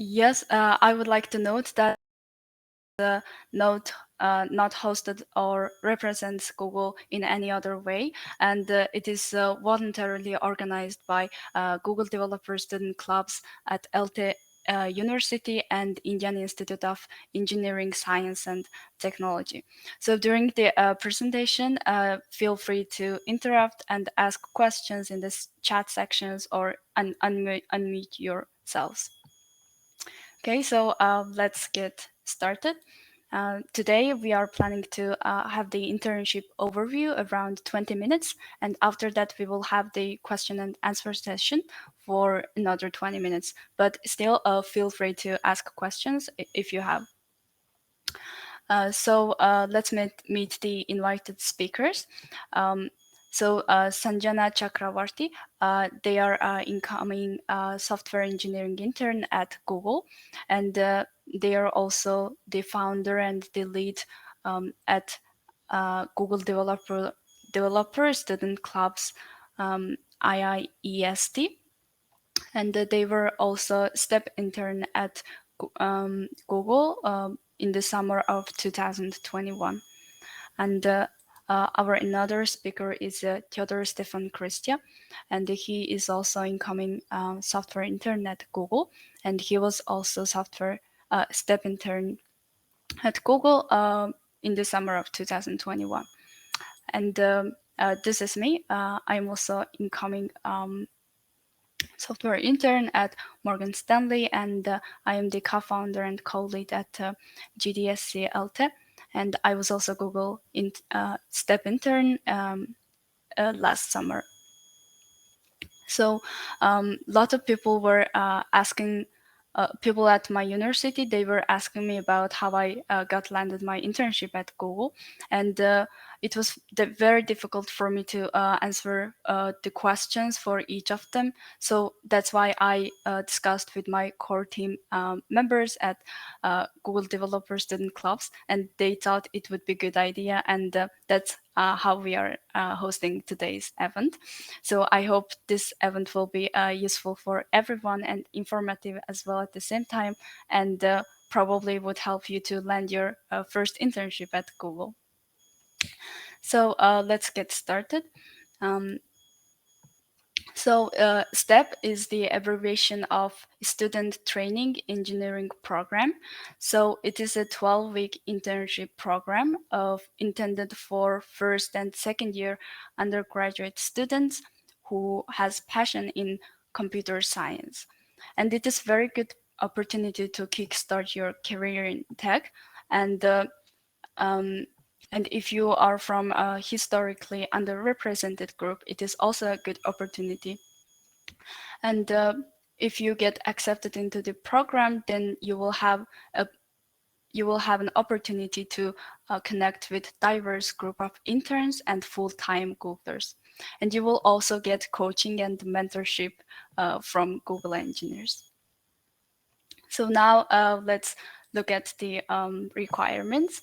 Yes, I would like to note that the note not hosted or represents Google in any other way, and it is voluntarily organized by Google Developer Student Clubs at ELTE University and Indian Institute of Engineering, Science and Technology. So during the presentation, feel free to interrupt and ask questions in the chat sections or unmute yourselves. Okay, so let's get started. Today we are planning to have the internship overview around 20 minutes, and after that we will have the question and answer session for another 20 minutes. But still, feel free to ask questions if you have. So let's meet the invited speakers. Sanjana Chakravarti, they are incoming software engineering intern at Google, and they are also the founder and the lead at Google Developer Student Clubs IIEST, and they were also step intern at Google in the summer of 2021. And our another speaker is Theodor-Stefan, and he is also incoming software intern at Google, and he was also software step intern at Google in the summer of 2021. And this is me. I'm also incoming software intern at Morgan Stanley, and I am the co-founder and co-lead at GDSC ELTE, and I was also Google step intern last summer. So a lot of people were asking, people at my university, they were asking me about how I got landed my internship at Google, and it was very difficult for me to answer the questions for each of them. So that's why I discussed with my core team members at Google Developer Student Clubs, and they thought it would be a good idea, and that's how we are hosting today's event. So I hope this event will be useful for everyone and informative as well at the same time, and probably would help you to land your first internship at Google. So let's get started. STEP is the abbreviation of Student Training Engineering Program. So it is a 12-week internship program intended for first and second year undergraduate students who has passion in computer science. And it is very good opportunity to kickstart your career in tech. And if you are from a historically underrepresented group, it is also a good opportunity. And if you get accepted into the program, then you will have an opportunity to connect with diverse group of interns and full-time Googlers. And you will also get coaching and mentorship from Google engineers. So now let's look at the requirements.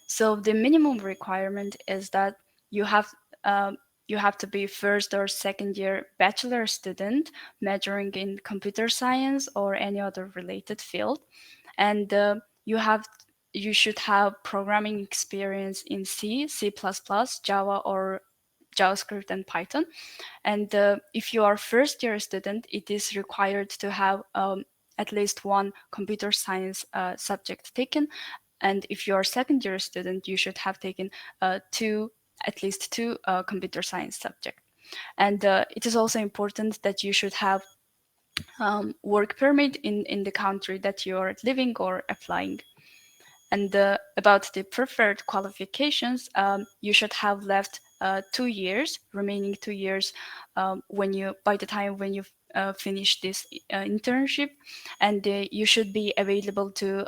So the minimum requirement is that you have to be first or second year bachelor student majoring in computer science or any other related field, and you should have programming experience in C, C++, Java, or JavaScript and Python. And if you are first year student, it is required to have at least one computer science subject taken. And if you are second year student, you should have taken at least two computer science subjects. And it is also important that you should have work permit in the country that you are living or applying. And about the preferred qualifications, you should have left 2 years, remaining 2 years by the time when you finish this internship, and you should be available to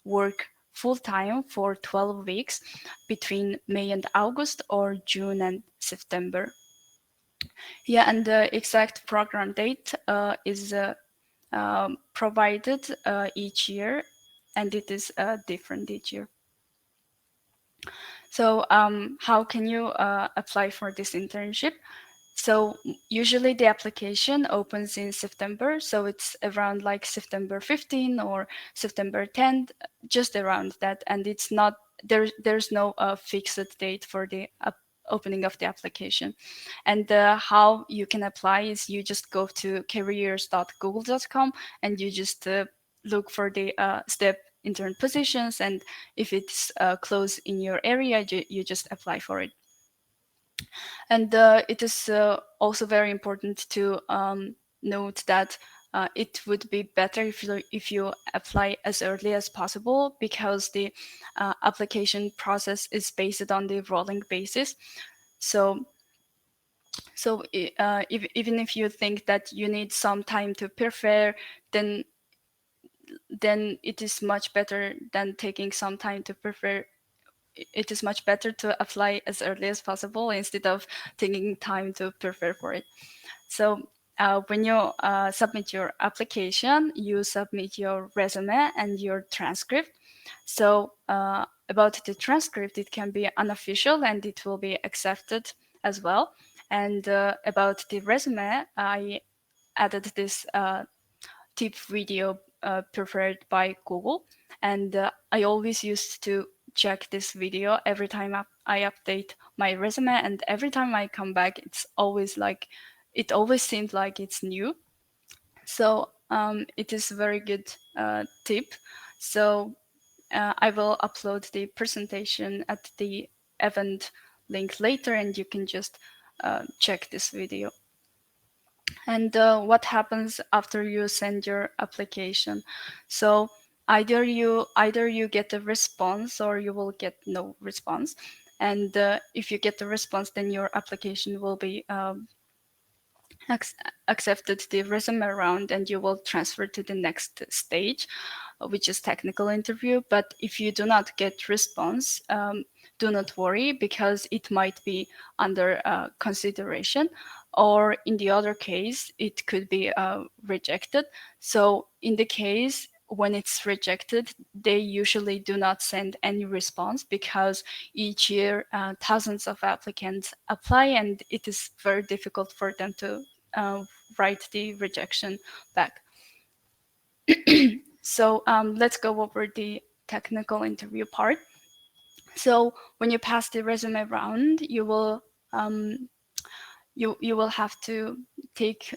work full-time for 12 weeks between May and August or June and September. Yeah, and the exact program date is provided each year, and it is different each year. So how can you apply for this internship? So usually the application opens in September, so it's around like September 15 or September 10th, just around that. And it's not there's no fixed date for the opening of the application. And how you can apply is you just go to careers.google.com and you just look for the STEP intern positions, and if it's close in your area, you just apply for it. And it is also very important to note that it would be better if you apply as early as possible, because the application process is based on the rolling basis. So even if you think that you need some time to prepare, then it is much better than taking some time to prepare. It is much better to apply as early as possible instead of taking time to prepare for it. So when you submit your application, you submit your resume and your transcript. So about the transcript, it can be unofficial and it will be accepted as well. And about the resume, I added this tip video prepared by Google. And I always used to check this video every time I update my resume. And every time I come back, it always seems like it's new. So it is a very good tip. So I will upload the presentation at the event link later, and you can just check this video. And what happens after you send your application? So either you get a response or you will get no response. And if you get a response, then your application will be accepted the resume round, and you will transfer to the next stage, which is technical interview. But if you do not get response, do not worry, because it might be under consideration, or in the other case, it could be rejected. So in the case when it's rejected, they usually do not send any response, because each year thousands of applicants apply, and it is very difficult for them to write the rejection back. So let's go over the technical interview part. So when you pass the resume round, you will you will have to take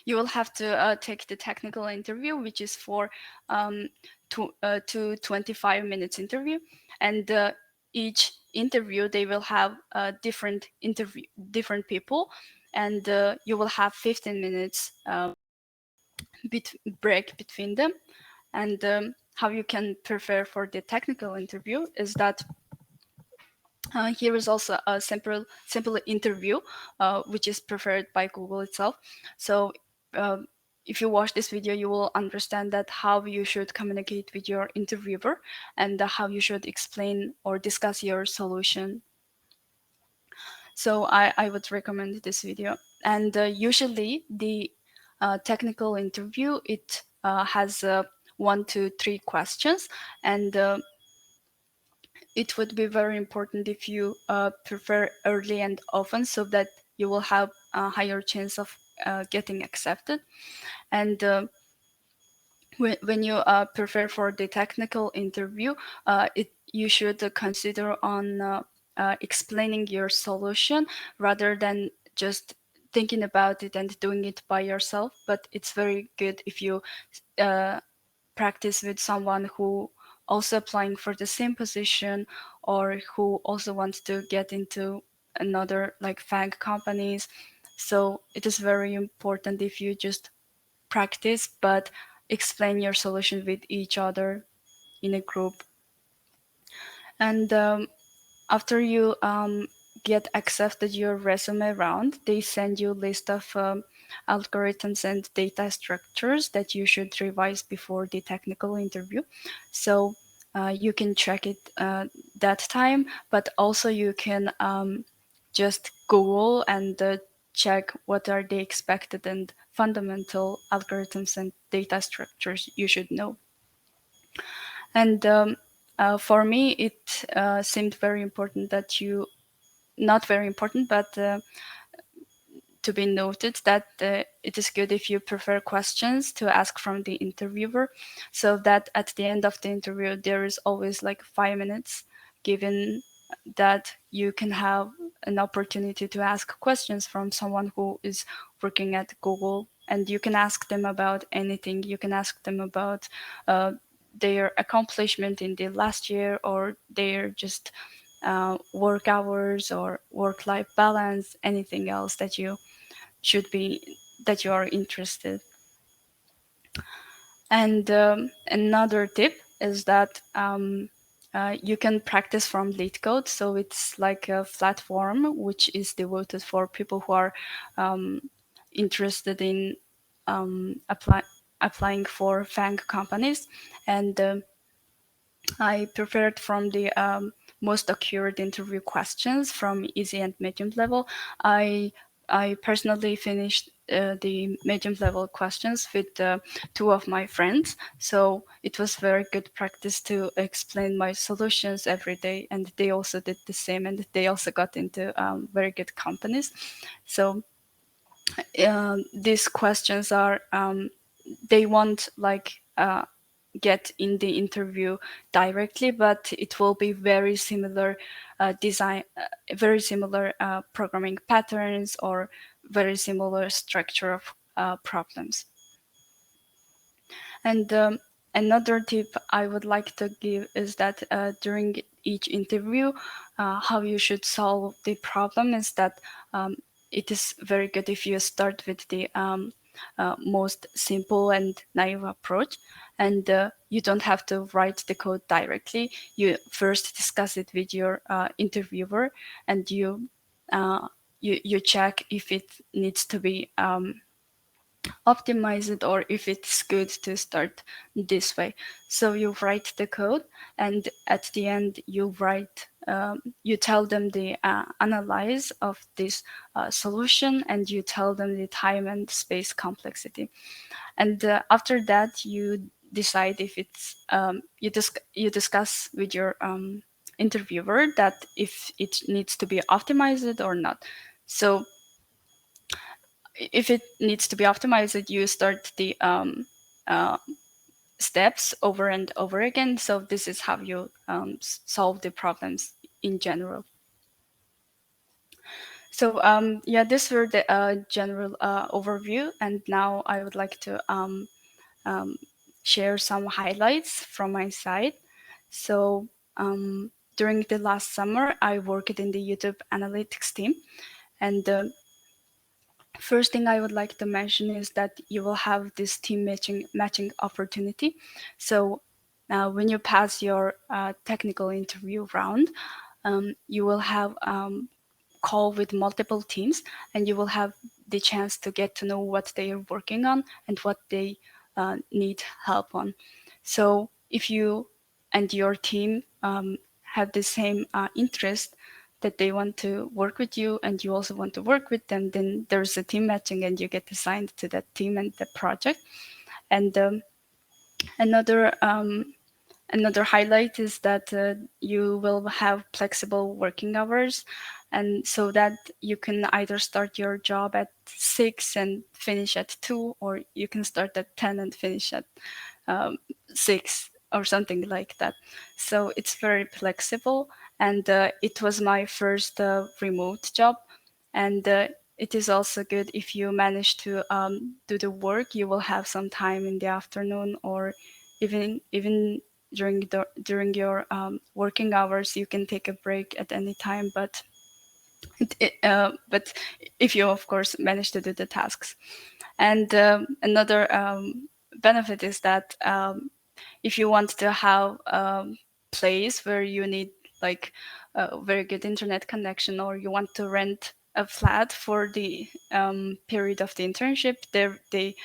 you will have to take the technical interview, which is for to 25 minutes interview. And each interview, they will have different people, and you will have 15 minutes break between them. And how you can prepare for the technical interview is that here is also a simple interview, which is preferred by Google itself. So if you watch this video, you will understand that how you should communicate with your interviewer, and how you should explain or discuss your solution. So I would recommend this video. And usually the technical interview, it has 1 to 3 questions, and it would be very important if you prepare early and often, so that you will have a higher chance of getting accepted. And when you prepare for the technical interview, you should consider on explaining your solution, rather than just thinking about it and doing it by yourself. But it's very good if you practice with someone who also applying for the same position, or who also wants to get into another like FANG companies. So it is very important if you just practice, but explain your solution with each other in a group. And after you get accepted your resume round, they send you a list of algorithms and data structures that you should revise before the technical interview. So you can check it that time, but also you can just Google and check what are the expected and fundamental algorithms and data structures you should know. And For me, it seemed very important that you, not very important, but to be noted that it is good if you prefer questions to ask from the interviewer, so that at the end of the interview there is always like 5 minutes given that you can have an opportunity to ask questions from someone who is working at Google, and you can ask them about anything. You can ask them about their accomplishment in the last year, or their just work hours or work-life balance, anything else that you should be, that you are interested. And another tip is that you can practice from LeetCode. So it's like a platform which is devoted for people who are interested in applying for FANG companies. And I prepared from the most accurate interview questions from easy and medium level. I personally finished the medium level questions with two of my friends, so it was very good practice to explain my solutions every day, and they also did the same, and they also got into very good companies. So these questions are they won't like get in the interview directly, but it will be very similar design, very similar programming patterns, or very similar structure of problems. And another tip I would like to give is that during each interview, how you should solve the problem is that it is very good if you start with the most simple and naive approach, and you don't have to write the code directly. You first discuss it with your interviewer, and you check if it needs to be optimize it, or if it's good to start this way. So you write the code, and at the end you write, you tell them the analyze of this solution, and you tell them the time and space complexity. And after that, you decide if it's you discuss with your interviewer that if it needs to be optimized or not. So if it needs to be optimized, you start the uh, steps over and over again. So this is how you solve the problems in general. So yeah, these were the general overview, and now I would like to um, share some highlights from my side. So during the last summer, I worked in the YouTube analytics team, and first thing I would like to mention is that you will have this team matching opportunity. So when you pass your technical interview round, you will have call with multiple teams, and you will have the chance to get to know what they are working on and what they need help on. So if you and your team have the same interest, that they want to work with you and you also want to work with them, then there's a team matching and you get assigned to that team and the project. And another another highlight is that you will have flexible working hours, and so that you can either start your job at 6 and finish at 2, or you can start at 10 and finish at 6 or something like that. So it's very flexible, and it was my first remote job, and it is also good if you manage to do the work. You will have some time in the afternoon, or even during your working hours, you can take a break at any time. But if you of course manage to do the tasks. And another benefit is that if you want to have a place where you need like a very good internet connection, or you want to rent a flat for the period of the internship, they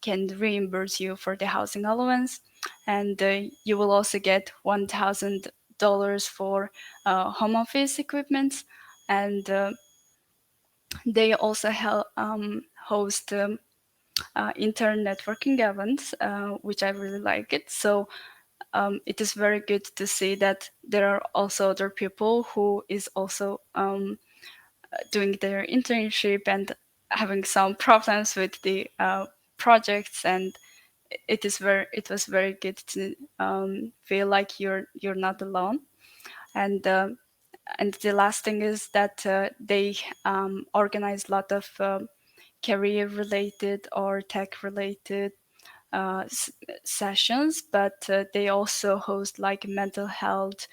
can reimburse you for the housing allowance, and you will also get $1,000 for home office equipment, and they also host intern networking events, which I really like it. So it is very good to see that there are also other people who is also doing their internship and having some problems with the projects, and it was very good to feel like you're not alone. And and the last thing is that they organize a lot of career related or tech related uh, s- sessions, but they also host like mental health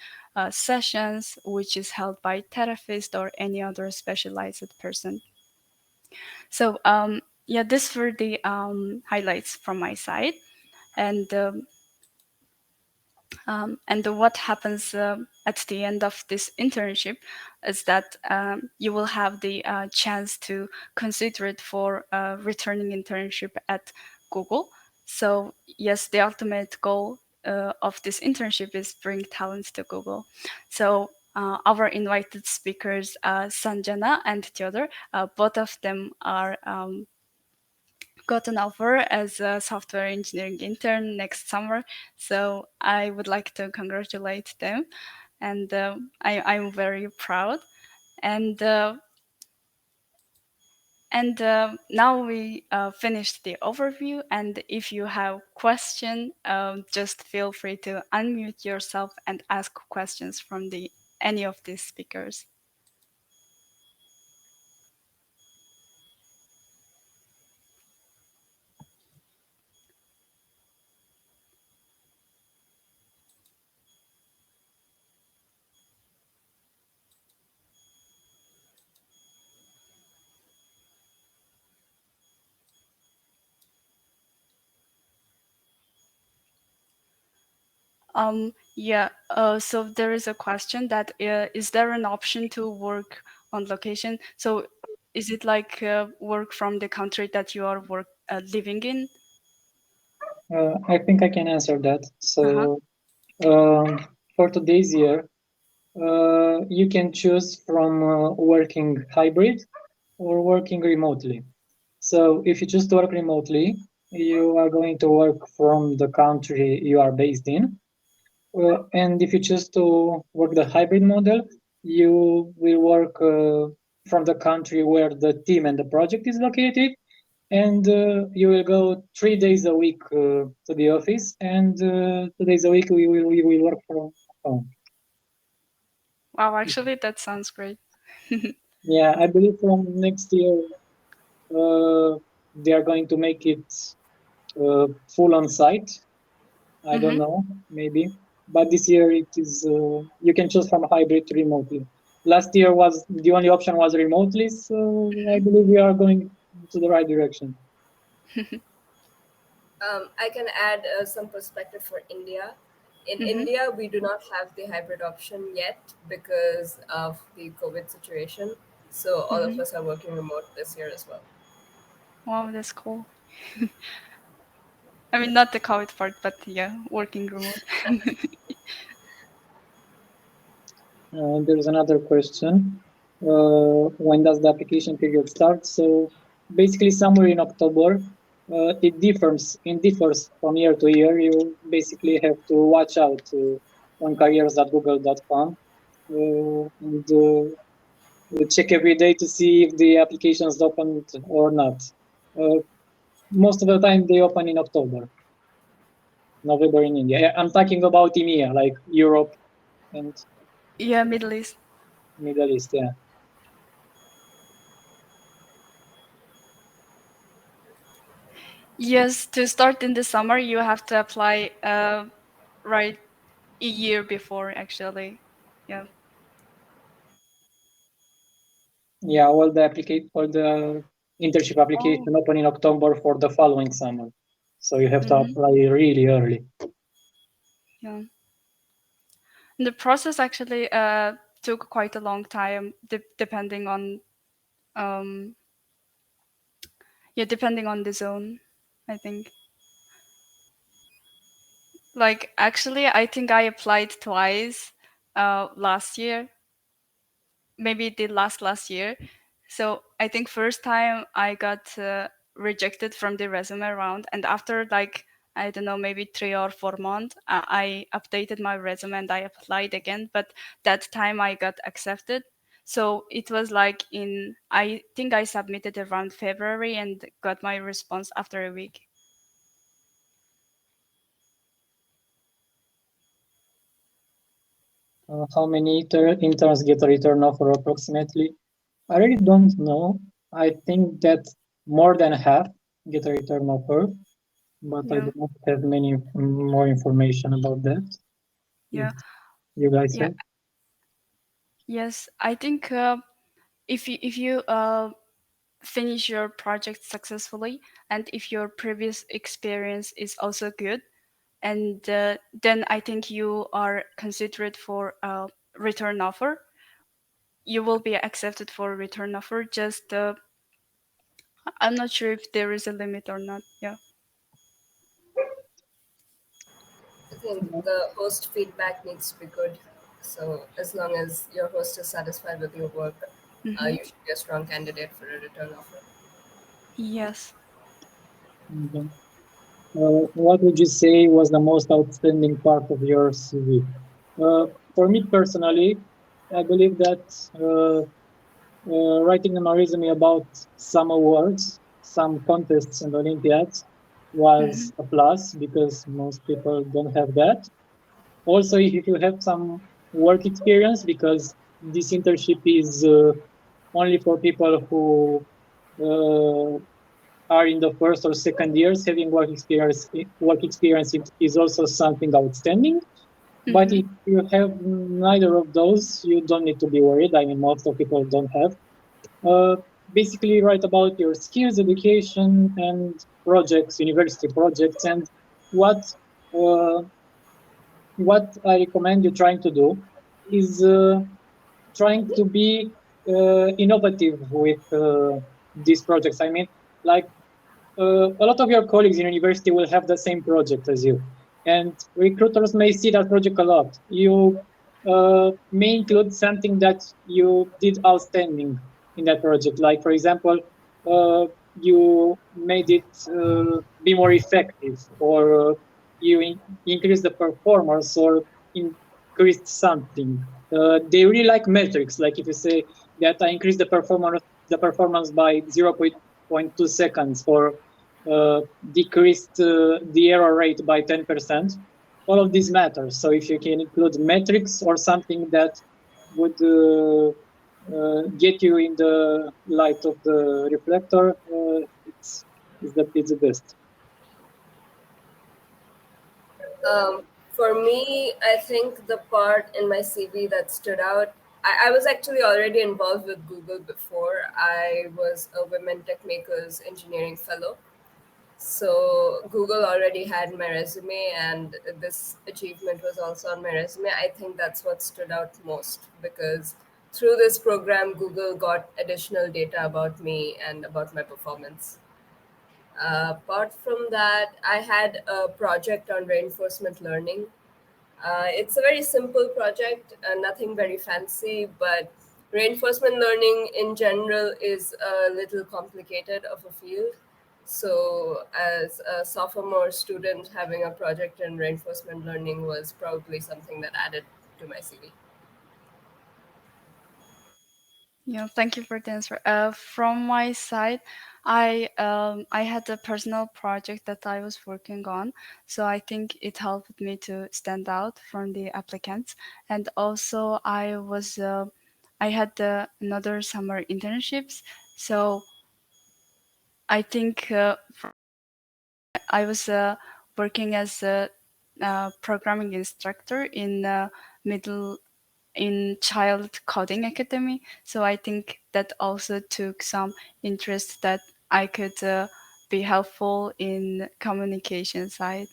sessions, which is held by therapist or any other specialized person. So yeah, this were the highlights from my side, and what happens at the end of this internship is that you will have the chance to consider it for a returning internship at Google. So yes, the ultimate goal of this internship is bring talents to Google. So our invited speakers, Sanjana and Theodor, both of them are got an offer as a software engineering intern next summer. So I would like to congratulate them, and I'm very proud. And now we finished the overview. And if you have question, just feel free to unmute yourself and ask questions from the any of these speakers. Yeah, so there is a question that is there an option to work on location? So is it like work from the country that you are living in? I think I can answer that. Uh-huh. So, for today's year, you can choose from working hybrid or working remotely. So, if you choose to work remotely, you are going to work from the country you are based in. And if you choose to work the hybrid model, you will work from the country where the team and the project is located, and you will go 3 days a week to the office, and 2 days a week we will work from home. Wow, actually, that sounds great. Yeah, I believe from next year they are going to make it full on site. I don't Mm-hmm. know, maybe, but this year it is you can choose from hybrid to remotely. Last year was the only option was remotely, so I believe we are going to the right direction. I can add some perspective for India. In Mm-hmm. India, we do not have the hybrid option yet because of the COVID situation. So all of Mm-hmm. us are working remote this year as well. Wow, that's cool. I mean, not the COVID part, but yeah, working remote. There's another question. When does the application period start? So basically, somewhere in October. It differs from year to year. You basically have to watch out on careers.google.com and check every day to see if the application is opened or not. Uh, Most of the time, they open in October, November in India. I'm talking about EMEA, like Europe and Yeah, Middle East. Middle East. Yeah. Yes, to start in the summer, you have to apply right a year before, actually. Yeah. Yeah, all the internship Oh. application open in October for the following summer. So you have to Mm-hmm. apply really early. Yeah. And the process actually took quite a long time, depending on um, yeah, depending on the zone, I think. Like actually, I think I applied twice last year, maybe the last year. So I think first time I got rejected from the resume round, and after like I don't know, maybe 3 or 4 months, I updated my resume and I applied again. But that time I got accepted. So it was like I think I submitted around February and got my response after a week. How many interns get a return offer approximately? I really don't know. I think that more than half get a return offer, but I Yeah. do not have many more information about that. Yeah. If you guys Yeah. have. Yes, I think if you finish your project successfully, and if your previous experience is also good, and then I think you are considered for a return offer. You will be accepted for a return offer. Just I'm not sure if there is a limit or not. Yeah. I think the host feedback needs to be good. So as long as your host is satisfied with your work, Mm-hmm. you should be a strong candidate for a return offer. Yes. Okay. What would you say was the most outstanding part of your CV? For me personally, I believe that writing in my resume about some awards, some contests and Olympiads Mm-hmm. was a plus because most people don't have that. Also, if you have some work experience, because this internship is only for people who are in the first or second years, having work experience is also something outstanding. But Mm-hmm. if you have neither of those, you don't need to be worried. I mean, most of people don't have. Uh, Basically, write about your skills, education, and projects, university projects, and what uh, what I recommend you trying to do is trying to be innovative with these projects. I mean, like a lot of your colleagues in university will have the same project as you, and recruiters may see that project a lot. You may include something that you did outstanding in that project, like for example, you made it be more effective, or increase the performance, or increased something. They really like metrics. Like if you say that I increased the performance by 0.2 seconds, or decreased the error rate by 10%. All of these matters. So if you can include metrics or something that would get you in the light of the reflector, it's the best. For me, I think the part in my CV that stood out, I was actually already involved with Google before. I was a Women Tech Makers Engineering Fellow. So Google already had my resume, and this achievement was also on my resume. I think that's what stood out most because through this program, Google got additional data about me and about my performance. Apart from that, I had a project on reinforcement learning. It's a very simple project, nothing very fancy, but reinforcement learning in general is a little complicated of a field. So, as a sophomore student, having a project in reinforcement learning was probably something that added to my CV. Yeah, thank you for the answer. From my side, I had a personal project that I was working on, so I think it helped me to stand out from the applicants. And also, I had another summer internships, so I think I was working as a programming instructor in middle in child coding academy, so I think that also took some interest that I could be helpful in communication side.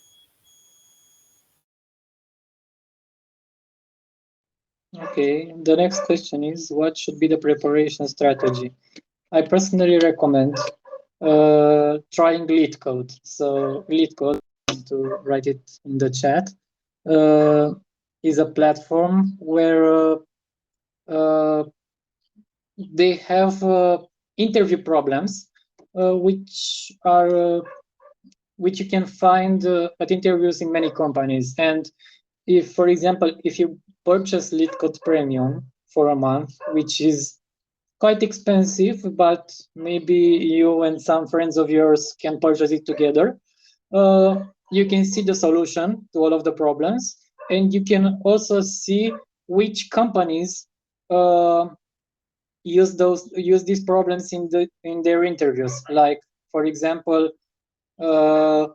Okay, the next question is, what should be the preparation strategy? I personally recommend trying LeetCode. So LeetCode, to write it in the chat, uh, is a platform where uh, they have interview problems, which are which you can find at interviews in many companies. And if, for example, if you purchase LeetCode Premium for a month, which is quite expensive, but maybe you and some friends of yours can purchase it together, you can see the solution to all of the problems, and you can also see which companies uh, use these problems in their interviews. Like, for example, uh,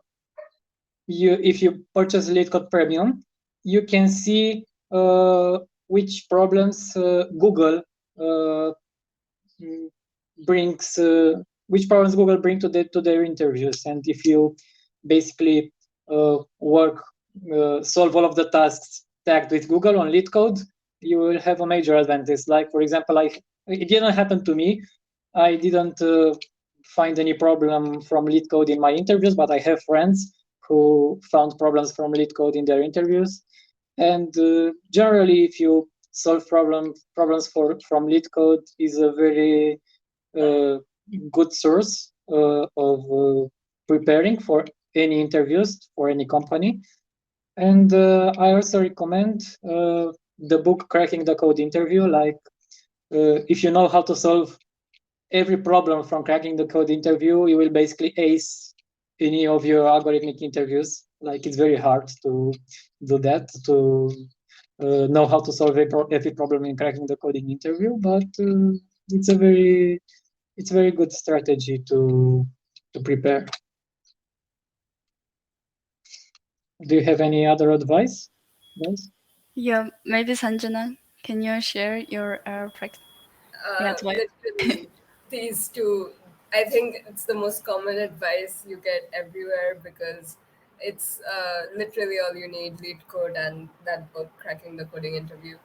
if you purchase LeetCode Premium, you can see which problems Google uh, brings, which problems Google bring to their interviews, and if you basically solve all of the tasks tagged with Google on LeetCode, you will have a major advantage. Like, for example, it didn't happen to me. I didn't find any problem from LeetCode in my interviews, but I have friends who found problems from LeetCode in their interviews. And generally, if you solve problems from LeetCode, is a very good source of preparing for any interviews for any company. And I also recommend the book Cracking the Code Interview. Like, if you know how to solve every problem from Cracking the Code Interview, you will basically ace any of your algorithmic interviews. Like, it's very hard to do that, to know how to solve every problem in Cracking the Coding Interview, but it's a very good strategy to prepare. Do you have any other advice? Yes. Yeah, maybe Sanjana, can you share your advice? Literally, these two, I think it's the most common advice you get everywhere because it's literally all you need: lead code and that book, Cracking the Coding Interview.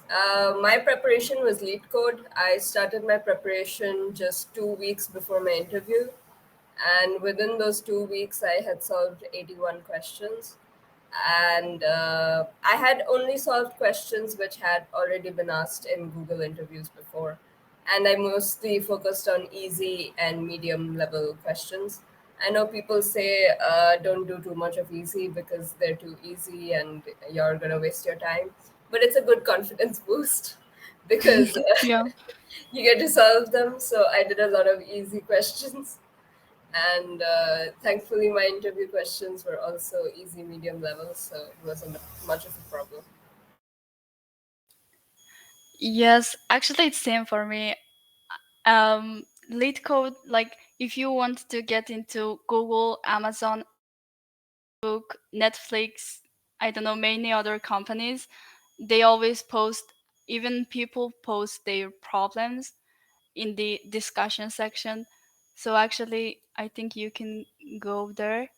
My preparation was lead code. I started my preparation just 2 weeks before my interview, and within those 2 weeks, I had solved 81 questions. And I had only solved questions which had already been asked in Google interviews before. And I mostly focused on easy and medium level questions. I know people say don't do too much of easy because they're too easy and you're going to waste your time. But it's a good confidence boost because Yeah. you get to solve them. So I did a lot of easy questions, and thankfully my interview questions were also easy medium level, so it wasn't much of a problem. Yes, actually, it's same for me. Lead code, like if you want to get into Google, Amazon, book, Netflix, I don't know, many other companies, they always post, even people post their problems in the discussion section. So actually, I think you can go there.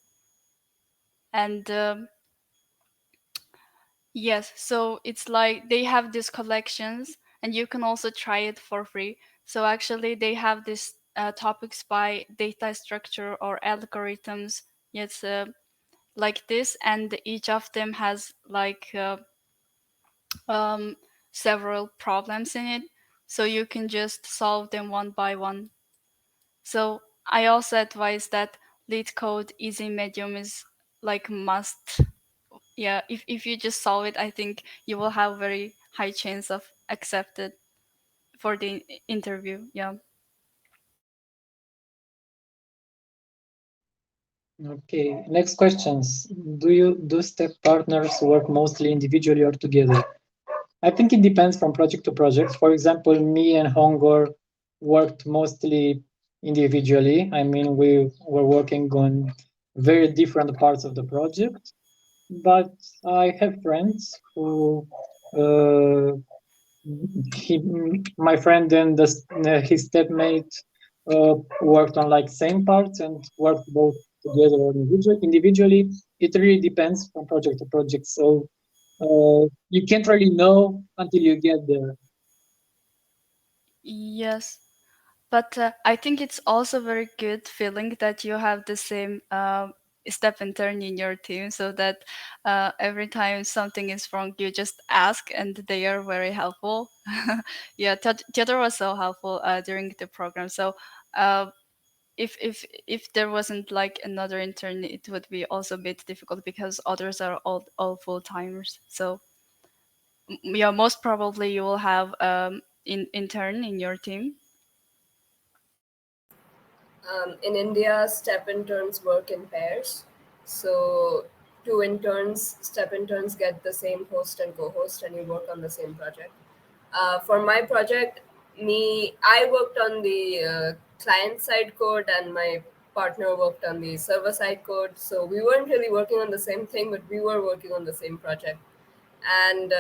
And yes, so it's like they have these collections, and you can also try it for free. So actually, they have this topics by data structure or algorithms. Yes, like this, and each of them has like um, several problems in it, so you can just solve them one by one. So I also advise that lead code easy medium is like must. Yeah, if you just solve it, I think you will have very high chance of accepted for the interview. Yeah. Okay. Next questions. Do step partners work mostly individually or together? I think it depends from project to project. For example, me and Hongor worked mostly individually. I mean, we were working on very different parts of the project, but I have friends who uh, my friend and his stepmate worked on like same parts and worked both together or individually. It really depends from project to project. So you can't really know until you get there. Yes. But I think it's also very good feeling that you have the same step and turn in your team, so that every time something is wrong, you just ask, and they are very helpful. Yeah, Theodor was so helpful during the program. So uh, if there wasn't like another intern, it would be also a bit difficult because others are all full timers. So yeah, most probably you will have intern in your team. In India, step interns work in pairs. So two interns, step interns get the same host and co-host, and you work on the same project. For my project, I worked on the client side code, and my partner worked on the server side code. So we weren't really working on the same thing, but we were working on the same project. And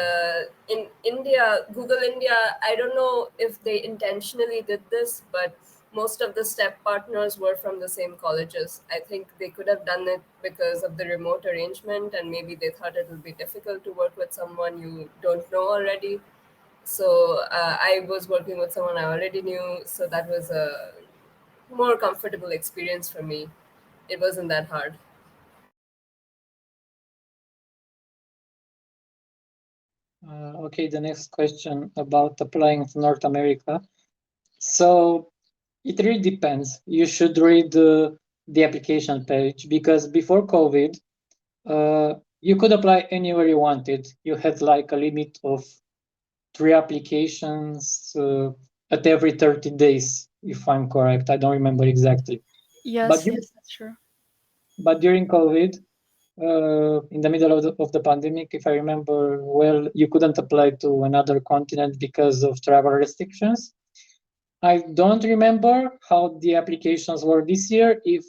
in India, Google India, I don't know if they intentionally did this, but most of the step partners were from the same colleges. I think they could have done it because of the remote arrangement, and maybe they thought it would be difficult to work with someone you don't know already. So I was working with someone I already knew, so that was a more comfortable experience for me. It wasn't that hard. Okay, the next question about applying to North America. So it really depends. You should read the application page because before COVID, you could apply anywhere you wanted. You had like a limit of 3 applications at every 30 days, if I'm correct. I don't remember exactly. But Yes, yes, that's true. but during COVID, in the middle of the pandemic, if I remember well, you couldn't apply to another continent because of travel restrictions. I don't remember how the applications were this year, if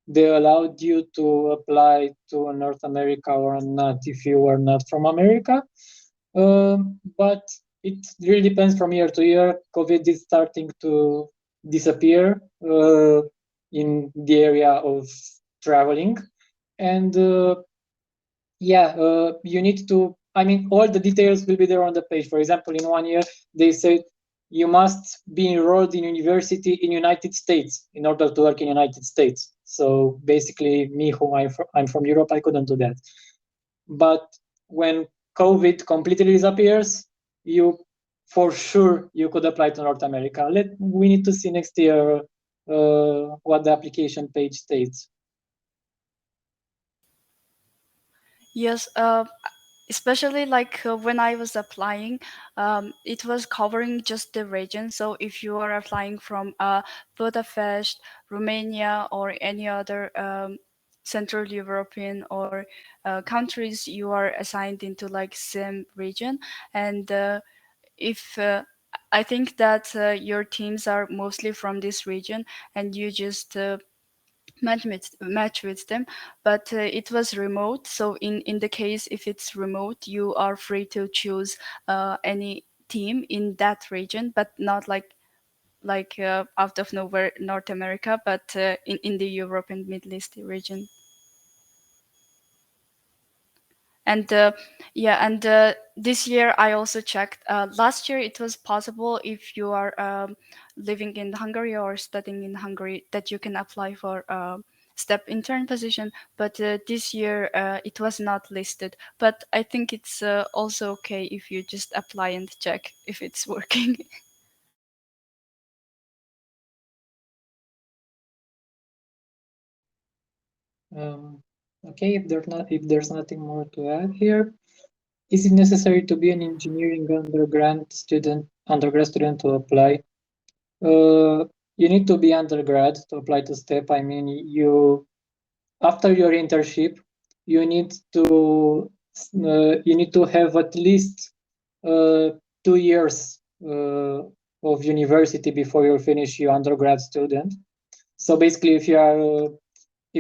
they allowed you to apply to North America or not if you were not from America. But it really depends from year to year. COVID is starting to disappear in the area of traveling. And you need to, I mean, all the details will be there on the page. For example, in 1 year, they said you must be enrolled in university in United States in order to work in United States. So basically, me, who I'm from Europe, I couldn't do that. But when COVID completely disappears, you for sure you could apply to North America. We need to see next year what the application page states. Yes, especially like when I was applying, it was covering just the region. So if you are applying from Budapest, Romania, or any other Central European or countries, you are assigned into like same region. And if I think that your teams are mostly from this region, and you just match with them, but it was remote. So in the case if it's remote, you are free to choose any team in that region, but not like out of nowhere North America, but in the Europe and Middle East region. And this year I also checked. Last year it was possible if you are living in Hungary or studying in Hungary that you can apply for step intern position. But this year it was not listed. But I think it's also okay if you just apply and check if it's working. Okay, if there's nothing more to add here, is it necessary to be an engineering undergrad student to apply? You need to be undergrad to apply to STEP. I mean, after your internship, you need to have at least 2 years of university before you finish your undergrad student. So basically, if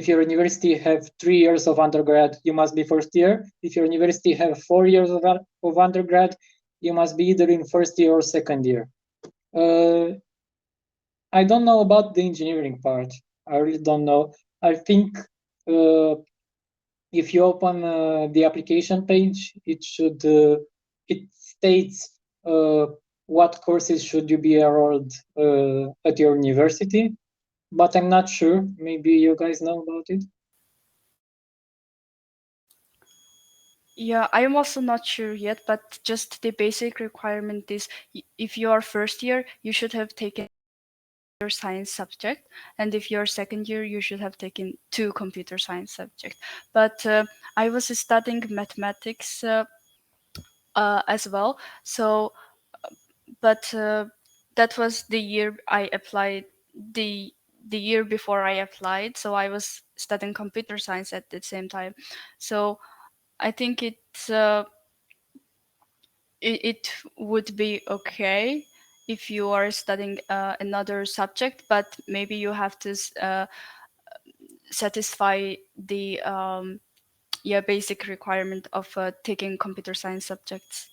your university have 3 years of undergrad, you must be first year. If your university have 4 years of undergrad, you must be either in first year or second year. I don't know about the engineering part. I really don't know. I think if you open the application page, it states what courses should you be enrolled at your university, but I'm not sure. Maybe you guys know about it. Yeah, I am also not sure yet, but just the basic requirement is if you are first year, you should have taken science subject, and if you're second year you should have taken 2 computer science subjects. But I was studying mathematics as well, so but that was the year I applied, the year before I applied, so I was studying computer science at the same time. So I think it would be okay if you are studying another subject, but maybe you have to satisfy the yeah, basic requirement of taking computer science subjects.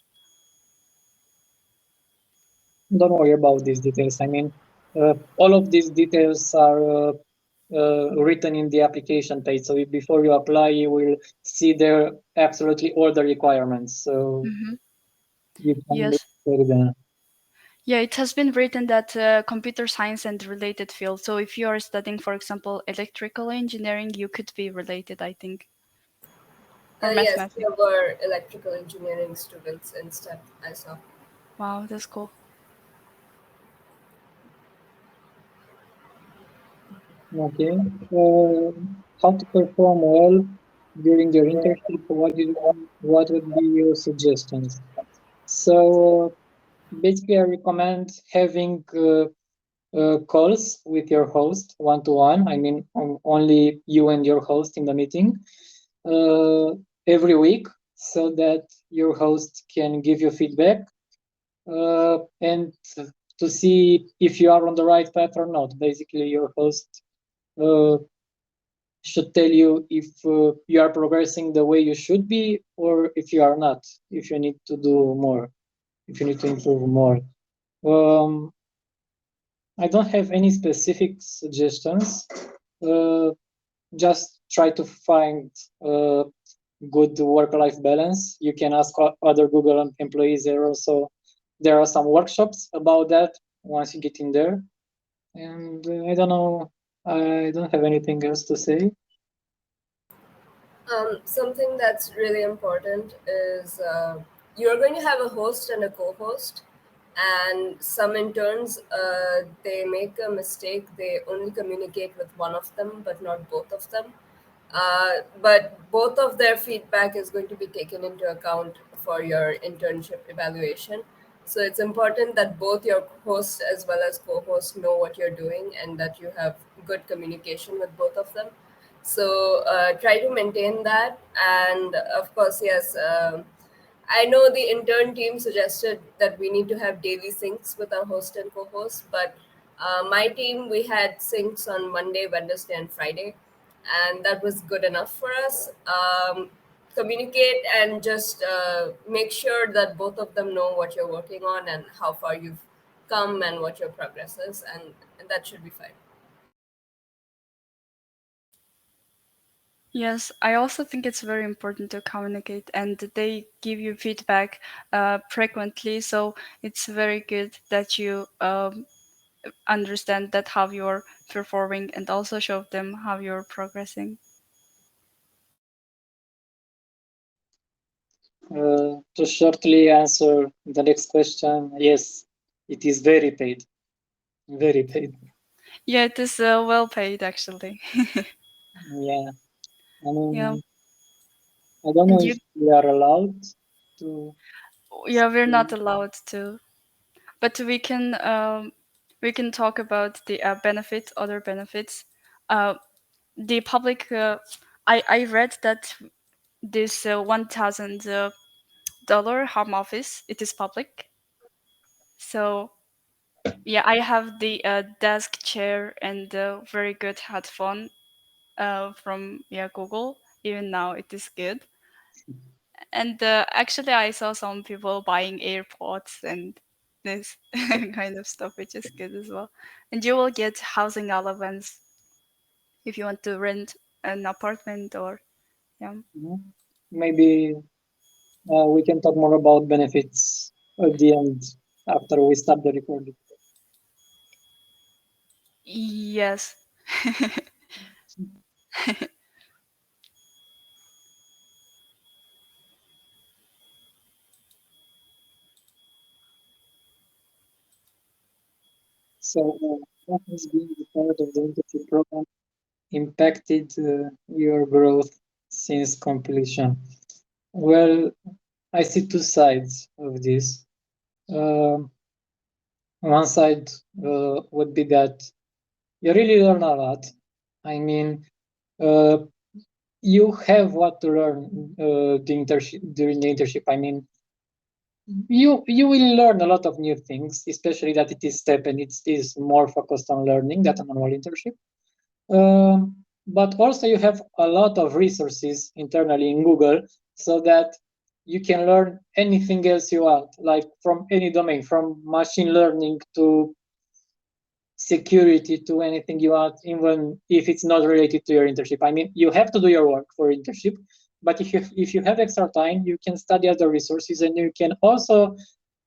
Don't worry about these details. I mean, all of these details are written in the application page. So before you apply, you will see there absolutely all the requirements. So you can Yes. check them. Yeah, it has been written that computer science and related fields. So if you are studying, for example, electrical engineering, you could be related, I think, or Yes, mathematics. there were electrical engineering students instead, I saw. Wow, that's cool. Okay. How to perform well during your internship? What would be your suggestions? So basically, I recommend having calls with your host one to one. I mean, only you and your host in the meeting uh, every week, so that your host can give you feedback and to see if you are on the right path or not. Basically, your host uh, should tell you if you are progressing the way you should be or if you are not, if you need to do more, if you need to improve more. Um, I don't have any specific suggestions. Uh, just try to find good work-life balance. You can ask other Google employees. There are some workshops about that once you get in there. And I don't know. I don't have anything else to say. Something that's really important is you're going to have a host and a co-host, and some interns they make a mistake. They only communicate with one of them, but not both of them. But both of their feedback is going to be taken into account for your internship evaluation. So it's important that both your host as well as co-host know what you're doing and that you have good communication with both of them. So try to maintain that. And of course, yes, I know the intern team suggested that we need to have daily syncs with our host and co-host, but my team, we had syncs on Monday, Wednesday, and Friday, and that was good enough for us. Communicate and just make sure that both of them know what you're working on and how far you've come and what your progress is, and that should be fine. Yes, I also think it's very important to communicate, and they give you feedback frequently. So it's very good that you understand that how you're performing and also show them how you're progressing. To shortly answer the next question, yes, it is very paid. Very paid. Yeah, it is well paid actually. Yeah. I Yeah, mean, I don't know and if we are allowed to yeah, we're say. not allowed to, but we can talk about the benefits, other benefits. Uh, the public, I read that this $1,000 home office, it is public. So yeah, I have the desk chair and very good headphone from yeah Google. Even now, it is good. And actually, I saw some people buying AirPods and this kind of stuff, which is good as well. And you will get housing allowance if you want to rent an apartment or yeah. Maybe we can talk more about benefits at the end after we stop the recording. Yes. So What has been the part of the internship program impacted your growth since completion? Well, I see two sides of this. One side would be that you really learn a lot. I mean, uh, you have what to learn during the internship. I mean, you will learn a lot of new things, especially that it is STEP and it is more focused on learning than a normal internship. But also you have a lot of resources internally in Google so that you can learn anything else you want, like from any domain, from machine learning to security to anything you want, even if it's not related to your internship. I mean, you have to do your work for internship, but if you have extra time, you can study other resources, and you can also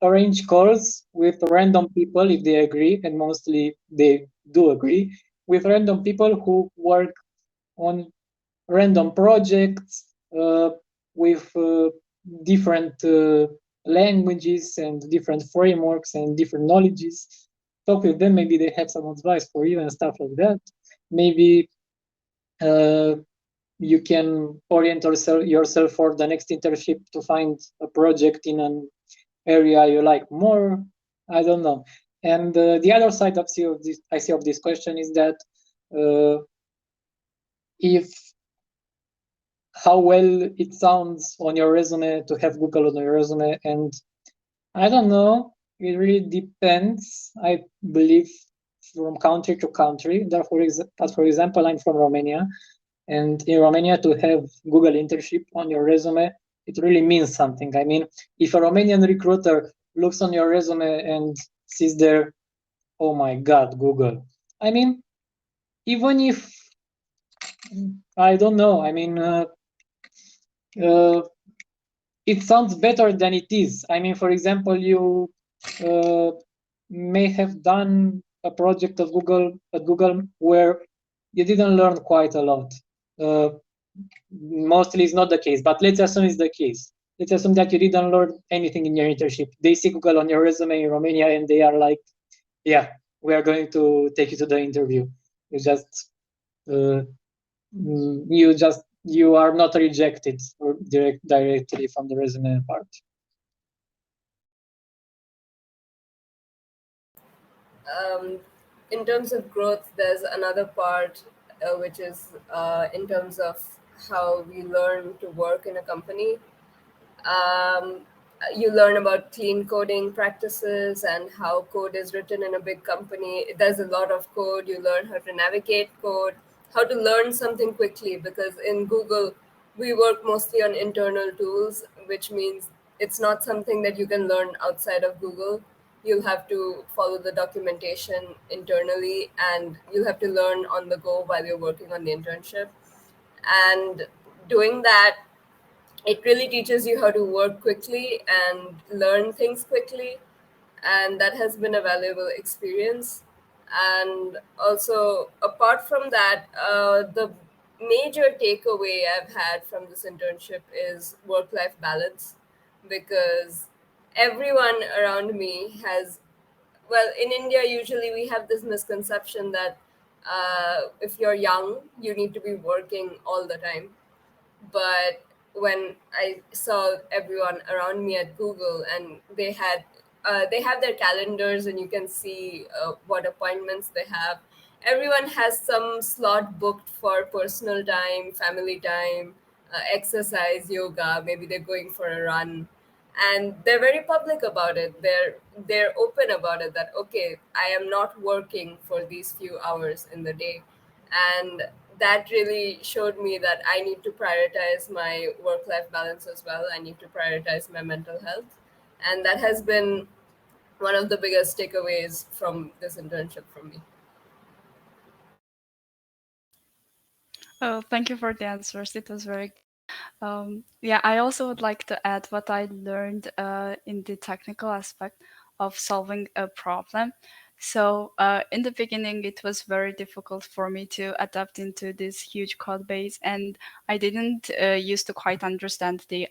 arrange calls with random people if they agree, and mostly they do agree, with random people who work on random projects with different languages and different frameworks and different knowledges. Talk with them, maybe they have some advice for you and stuff like that. Maybe uh, you can orient yourself for the next internship to find a project in an area you like more. I don't know. And the other side I see of this question is that if how well it sounds on your resume to have Google on your resume. And I don't know, it really depends, I believe, from country to country. But for example, I'm from Romania, and in Romania, to have Google internship on your resume, it really means something. I mean, if a Romanian recruiter looks on your resume and sees there, oh my God, Google. I mean, even if I don't know, I mean, uh, it sounds better than it is. I mean, for example, you uh, may have done a project of Google where you didn't learn quite a lot. Uh, Mostly it's not the case, but let's assume it's the case. Let's assume that you didn't learn anything in your internship. They see Google on your resume in Romania and they are like, yeah, we are going to take you to the interview. You just uh, you are not rejected directly from the resume part. In terms of growth, there's another part which is in terms of how we learn to work in a company. Um, you learn about clean coding practices and how code is written in a big company. There's a lot of code. You learn how to navigate code, how to learn something quickly, because in Google, we work mostly on internal tools, which means it's not something that you can learn outside of Google. You'll have to follow the documentation internally, and you'll have to learn on the go while you're working on the internship. And doing that, it really teaches you how to work quickly and learn things quickly, and that has been a valuable experience. And also, apart from that, the major takeaway I've had from this internship is work-life balance, because everyone around me has, well, in India usually we have this misconception that if you're young you need to be working all the time. But when I saw everyone around me at Google, and they have their calendars, and you can see what appointments they have. Everyone has some slot booked for personal time, family time, exercise, yoga. Maybe they're going for a run, and they're very public about it. They're open about it, that okay, I am not working for these few hours in the day. And that really showed me that I need to prioritize my work life balance as well. I need to prioritize my mental health. And that has been one of the biggest takeaways from this internship for me. Oh, thank you for the answers. It was very yeah, I also would like to add what I learned in the technical aspect of solving a problem. So in the beginning, it was very difficult for me to adapt into this huge code base, and I didn't used to quite understand the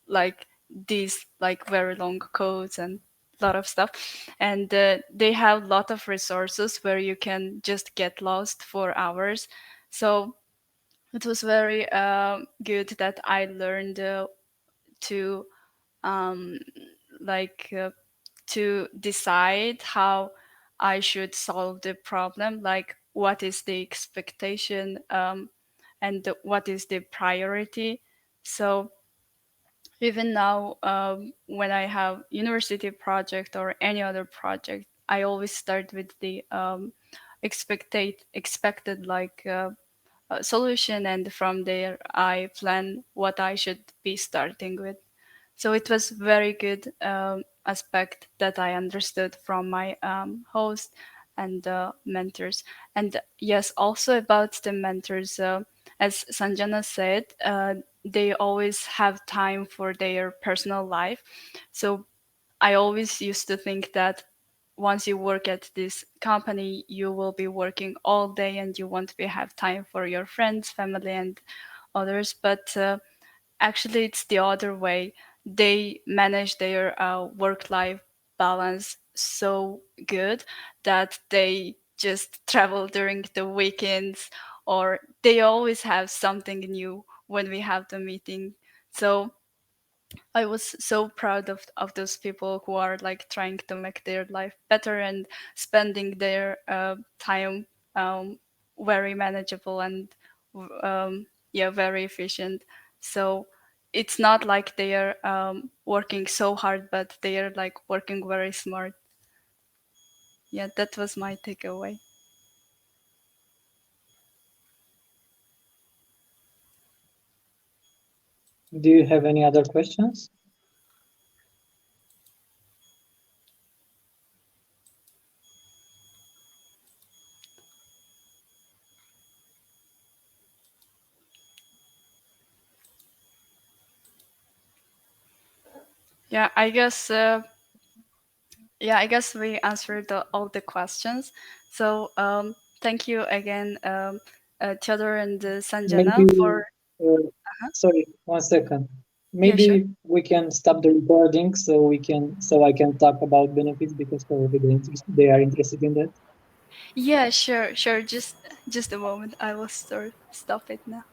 like these like very long codes and lot of stuff, and they have a lot of resources where you can just get lost for hours. So it was very good that I learned to um, like to decide how I should solve the problem, like what is the expectation, and what is the priority. So even now, when I have university project or any other project, I always start with the expected like solution, and from there I plan what I should be starting with. So it was very good aspect that I understood from my host and mentors. And yes, also about the mentors, as Sanjana said, they always have time for their personal life. So I always used to think that once you work at this company, you will be working all day and you won't be have time for your friends, family, and others. But actually, it's the other way. They manage their work-life balance so good that they just travel during the weekends, or they always have something new when we have the meeting. So I was so proud of those people who are like trying to make their life better and spending their time very manageable and yeah, very efficient. So it's not like they are working so hard, but they are like working very smart. Yeah, that was my takeaway. Do you have any other questions? Yeah, I guess. Yeah, I guess we answered all the questions. So thank you again, Theodor and Maybe, Sanjana for. uh, Uh-huh. sorry, 1 second. Yeah, sure. Maybe we can stop the recording so I can talk about benefits because probably they are interested in that. Yeah, sure, sure. Just a moment. I will stop it now.